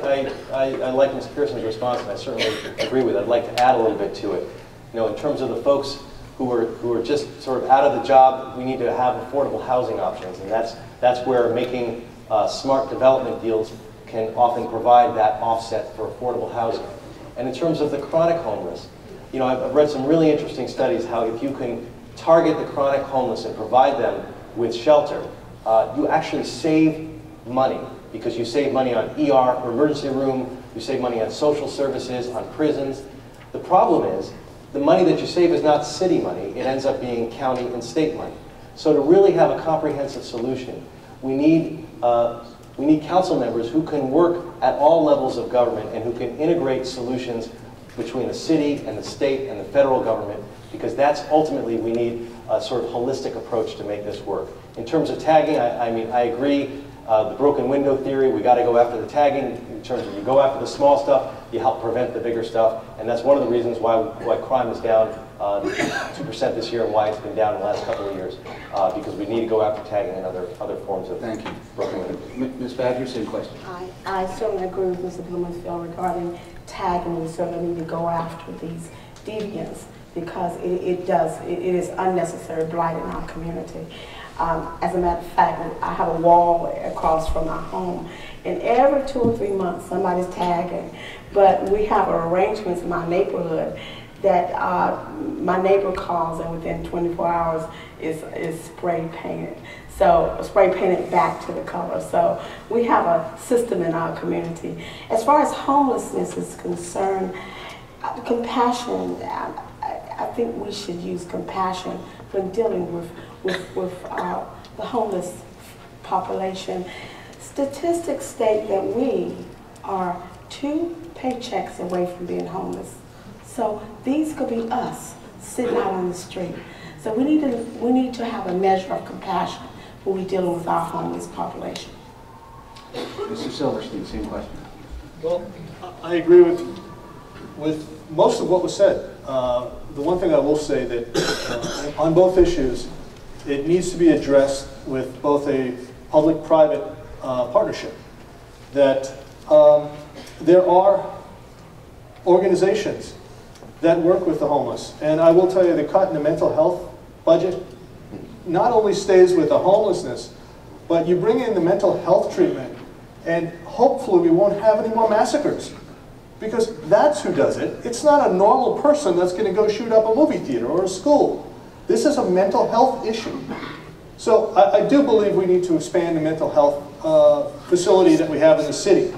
I like Ms. Pearson's response, and I certainly agree with it. I'd like to add a little bit to it. You know, in terms of the folks who are just sort of out of the job, we need to have affordable housing options, and that's where making smart development deals can often provide that offset for affordable housing. And in terms of the chronic homeless, you know, I've read some really interesting studies how if you can target the chronic homeless and provide them with shelter, you actually save money, because you save money on ER, or emergency room, you save money on social services, on prisons. The problem is, the money that you save is not city money, it ends up being county and state money. So to really have a comprehensive solution, we need council members who can work at all levels of government and who can integrate solutions between the city and the state and the federal government, because that's ultimately, we need a sort of holistic approach to make this work. In terms of tagging, I mean, I agree, the broken window theory, we got to go after the tagging. In terms of you go after the small stuff, you help prevent the bigger stuff, and that's one of the reasons why crime is down 2% this year and why it's been down in the last couple of years, because we need to go after tagging and other forms of broken window. Ms. Badger, same question. I certainly agree with Mr. Blumenfield regarding tagging. We certainly need to go after these deviants, because it is unnecessary blight in our community. As a matter of fact, I have a wall across from my home, and every 2 or 3 months somebody's tagging. But we have arrangements in my neighborhood that my neighbor calls, and within 24 hours is spray painted. So spray painted back to the color. So we have a system in our community. As far as homelessness is concerned, compassion, I think we should use compassion when dealing with the homeless population. Statistics state that we are 2 paychecks away from being homeless. So these could be us sitting out on the street. So we need to have a measure of compassion when we're dealing with our homeless population. Mr. Silverstein, same question. Well, I agree with most of what was said. The one thing I will say that on both issues, it needs to be addressed with both a public-private partnership. That there are organizations that work with the homeless. And I will tell you, the cut in the mental health budget not only stays with the homelessness, but you bring in the mental health treatment, and hopefully we won't have any more massacres. Because that's who does it. It's not a normal person that's going to go shoot up a movie theater or a school. This is a mental health issue. So I do believe we need to expand the mental health facility that we have in the city.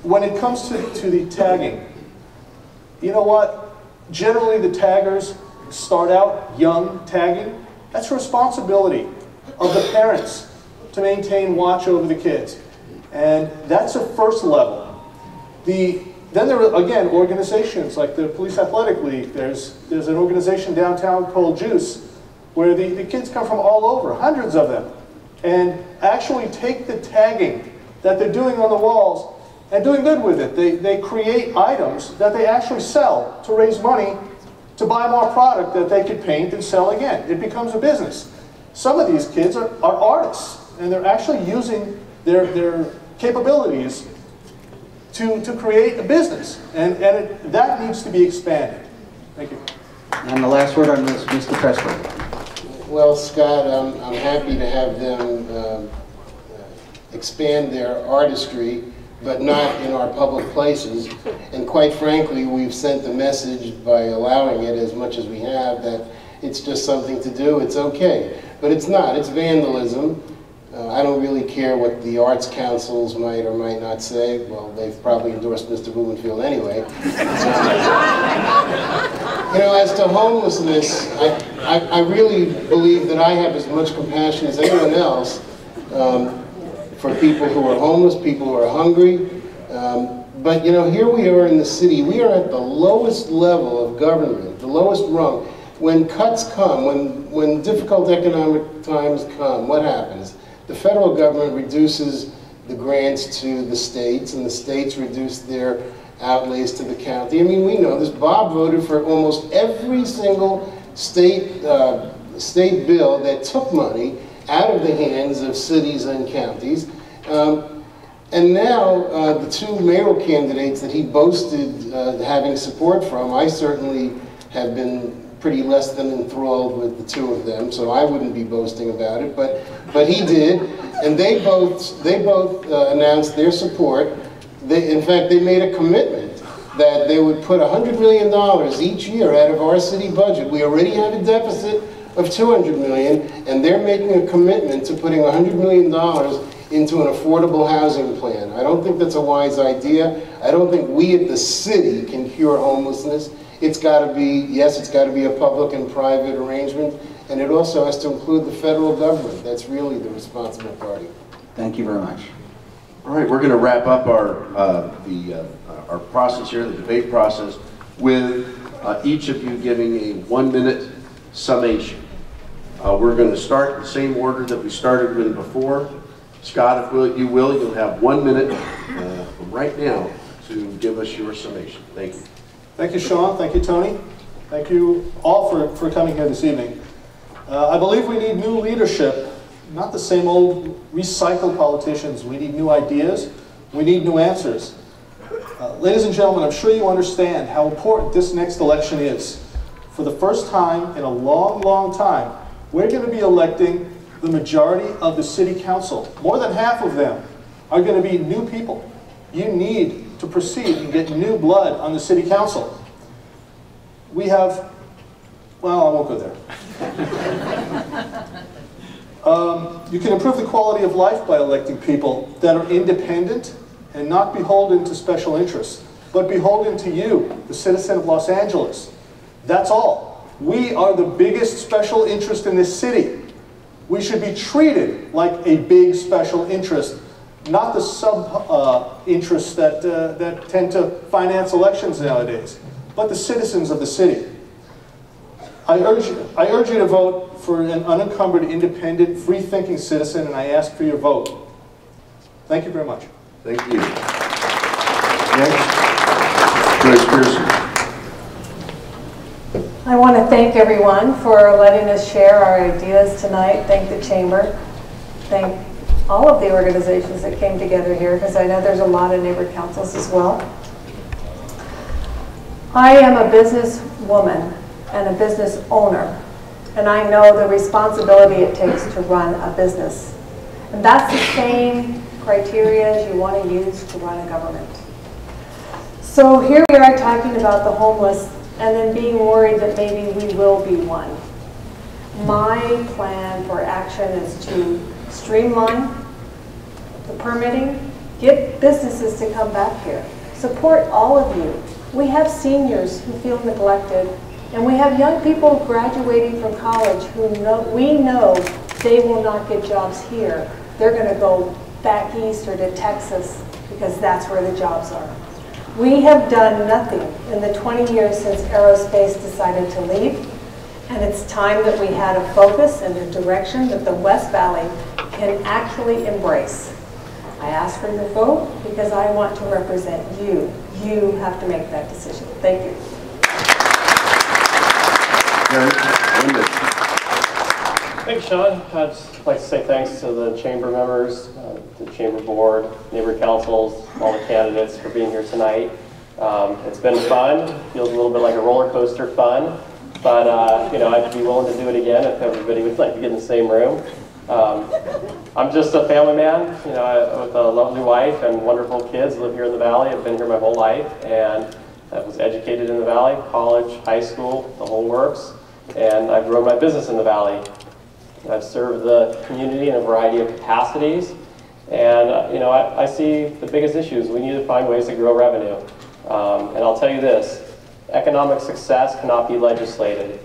When it comes to the tagging, you know what? Generally the taggers start out young tagging. That's a responsibility of the parents to maintain watch over the kids. And that's a first level. Then there are, again, organizations like the Police Athletic League. There's an organization downtown called Juice, where the kids come from all over, hundreds of them, and actually take the tagging that they're doing on the walls and doing good with it. They create items that they actually sell to raise money to buy more product that they could paint and sell again. It becomes a business. Some of these kids are artists, and they're actually using their capabilities to create a business, and that needs to be expanded. Thank you. And the last word on this, Mr. Presley. Well, Scott, I'm happy to have them expand their artistry, but not in our public places. And quite frankly, we've sent the message by allowing it as much as we have that it's just something to do, it's okay. But it's not, it's vandalism. I don't really care what the arts councils might or might not say. Well, they've probably endorsed Mr. Blumenfield anyway. You know, as to homelessness, I really believe that I have as much compassion as anyone else for people who are homeless, people who are hungry. But you know, here we are in the city. We are at the lowest level of government, the lowest rung. When cuts come, when difficult economic times come, what happens? The federal government reduces the grants to the states, and the states reduce their outlays to the county. I mean, we know this. Bob voted for almost every single state bill that took money out of the hands of cities and counties. And now the two mayoral candidates that he boasted having support from, I certainly have been pretty less than enthralled with the two of them, so I wouldn't be boasting about it, but he did, and they both announced their support. In fact, they made a commitment that they would put $100 million each year out of our city budget. We already have a deficit of $200 million, and they're making a commitment to putting $100 million into an affordable housing plan. I don't think that's a wise idea. I don't think we at the city can cure homelessness. It's got to be, yes, it's got to be a public and private arrangement, and it also has to include the federal government. That's really the responsible party. Thank you very much. All right, we're going to wrap up our process here, the debate process, with each of you giving a 1-minute summation. We're going to start in the same order that we started with before. Scott, if you'll have 1 minute from right now to give us your summation. Thank you. Thank you, Sean. Thank you, Tony. Thank you all for coming here this evening. I believe we need new leadership, not the same old recycled politicians. We need new ideas. We need new answers. Ladies and gentlemen, I'm sure you understand how important this next election is. For the first time in a long, long time, we're going to be electing the majority of the city council. More than half of them are going to be new people. You need to proceed and get new blood on the city council. We have, well, I won't go there. You can improve the quality of life by electing people that are independent and not beholden to special interests, but beholden to you, the citizen of Los Angeles. That's all. We are the biggest special interest in this city. We should be treated like a big special interest, not the sub-interests that tend to finance elections nowadays, but the citizens of the city. I urge you to vote for an unencumbered, independent, free-thinking citizen, and I ask for your vote. Thank you very much. Thank you. Next, Joyce Pearson. I want to thank everyone for letting us share our ideas tonight. Thank the Chamber. Thank all of the organizations that came together here, because I know there's a lot of neighbor councils as well. I am a businesswoman and a business owner, and I know the responsibility it takes to run a business. And that's the same criteria as you want to use to run a government. So here we are talking about the homeless and then being worried that maybe we will be one. My plan for action is to streamline the permitting, get businesses to come back here, support all of you. We have seniors who feel neglected, and we have young people graduating from college who we know they will not get jobs here. They're going to go back east or to Texas because that's where the jobs are. We have done nothing in the 20 years since aerospace decided to leave, and it's time that we had a focus and a direction that the West Valley can actually embrace. I ask for your vote because I want to represent you. You have to make that decision. Thank you. Thanks, Sean. I'd just like to say thanks to the Chamber members, the Chamber Board, neighbor councils, all the candidates for being here tonight. It's been fun. Feels a little bit like a roller coaster fun, but you know, I'd be willing to do it again if everybody would like to get in the same room. I'm just a family man, you know, with a lovely wife and wonderful kids. Live here in the Valley. I've been here my whole life, and I was educated in the Valley, college, high school, the whole works, and I've grown my business in the Valley. I've served the community in a variety of capacities, and you know, I see the biggest issues. We need to find ways to grow revenue, and I'll tell you this: economic success cannot be legislated.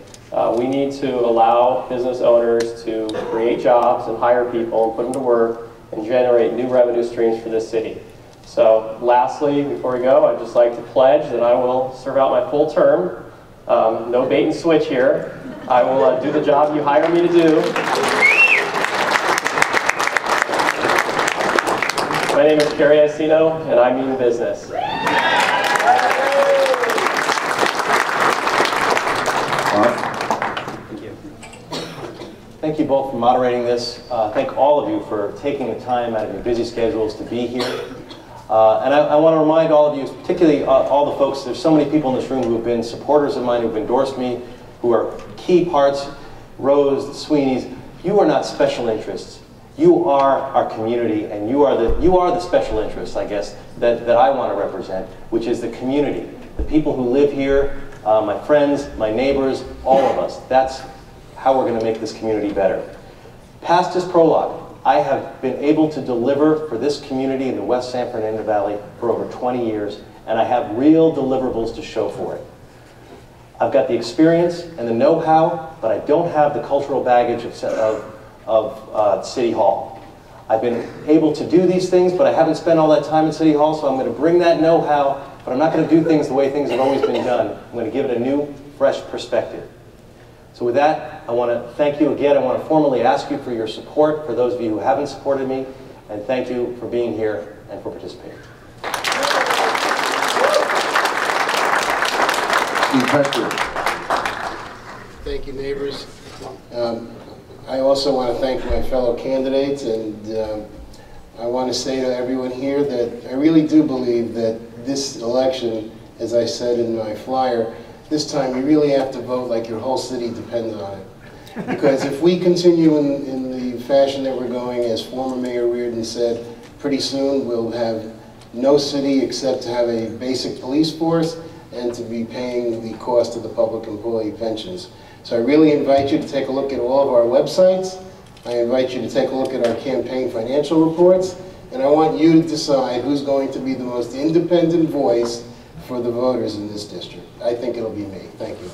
We need to allow business owners to create jobs and hire people and put them to work and generate new revenue streams for this city. So lastly, before we go, I'd just like to pledge that I will serve out my full term. No bait and switch here. I will do the job you hire me to do. My name is Kerry Icino, and I mean business. Thank you both for moderating this. Thank all of you for taking the time out of your busy schedules to be here. And I want to remind all of you, particularly all the folks, there's so many people in this room who have been supporters of mine, who've endorsed me, who are key parts, Rose, the Sweeneys. You are not special interests. You are our community, and you are the special interests, I guess, that I want to represent, which is the community. The people who live here, my friends, my neighbors, all of us. That's how we're going to make this community better. Past is prologue. I have been able to deliver for this community in the West San Fernando Valley for over 20 years, and I have real deliverables to show for it. I've got the experience and the know-how, but I don't have the cultural baggage of City Hall. I've been able to do these things, but I haven't spent all that time at City Hall, so I'm going to bring that know-how, but I'm not going to do things the way things have always been done. I'm going to give it a new, fresh perspective. So with that, I want to thank you again. I want to formally ask you for your support, for those of you who haven't supported me, and thank you for being here and for participating. Thank you, neighbors. I also want to thank my fellow candidates, and I want to say to everyone here that I really do believe that this election, as I said in my flyer, this time you really have to vote like your whole city depends on it. Because if we continue in the fashion that we're going, as former Mayor Reardon said, pretty soon we'll have no city except to have a basic police force and to be paying the cost of the public employee pensions. So I really invite you to take a look at all of our websites. I invite you to take a look at our campaign financial reports, and I want you to decide who's going to be the most independent voice for the voters in this district. I think it'll be me. Thank you.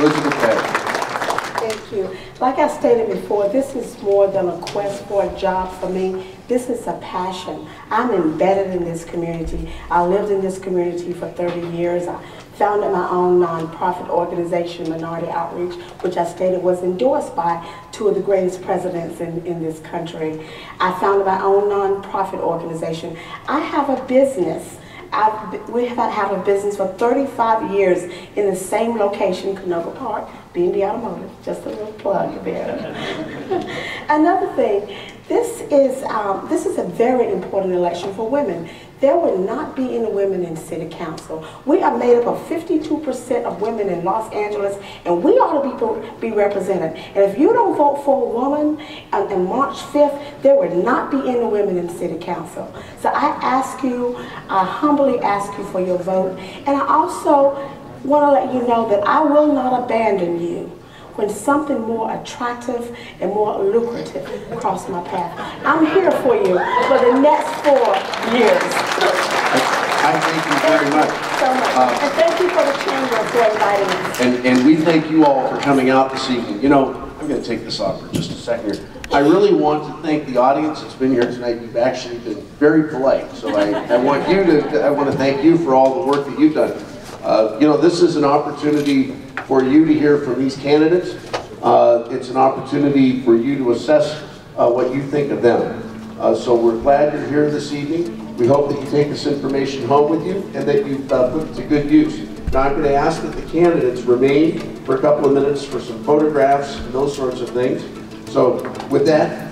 Elizabeth Patton. Thank you. Like I stated before, this is more than a quest for a job for me. This is a passion. I'm embedded in this community. I lived in this community for 30 years. I founded my own nonprofit organization, Minority Outreach, which I stated was endorsed by two of the greatest presidents in this country. I founded my own nonprofit organization. I have a business. We have had a business for 35 years in the same location, Canoga Park, B&B Automotive. Just a little plug there. Another thing, this is a very important election for women. There will not be any women in City Council. We are made up of 52% of women in Los Angeles, and we ought to be represented. And if you don't vote for a woman on March 5th, there will not be any women in City Council. So I humbly ask you for your vote. And I also want to let you know that I will not abandon you when something more attractive and more lucrative cross my path. I'm here for you for the next 4 years. I thank you very much. So much. And thank you for the chamber for inviting us. And we thank you all for coming out this evening. You know, I'm going to take this off for just a second here. I really want to thank the audience that's been here tonight. You've actually been very polite. So I want to thank you for all the work that you've done. You know, this is an opportunity for you to hear from these candidates. It's an opportunity for you to assess what you think of them. So we're glad you're here this evening. We hope that you take this information home with you and that you put it to good use. Now I'm going to ask that the candidates remain for a couple of minutes for some photographs and those sorts of things. So with that,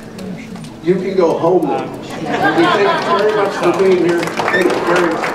you can go home now. We thank you very much for being here. Thank you very much.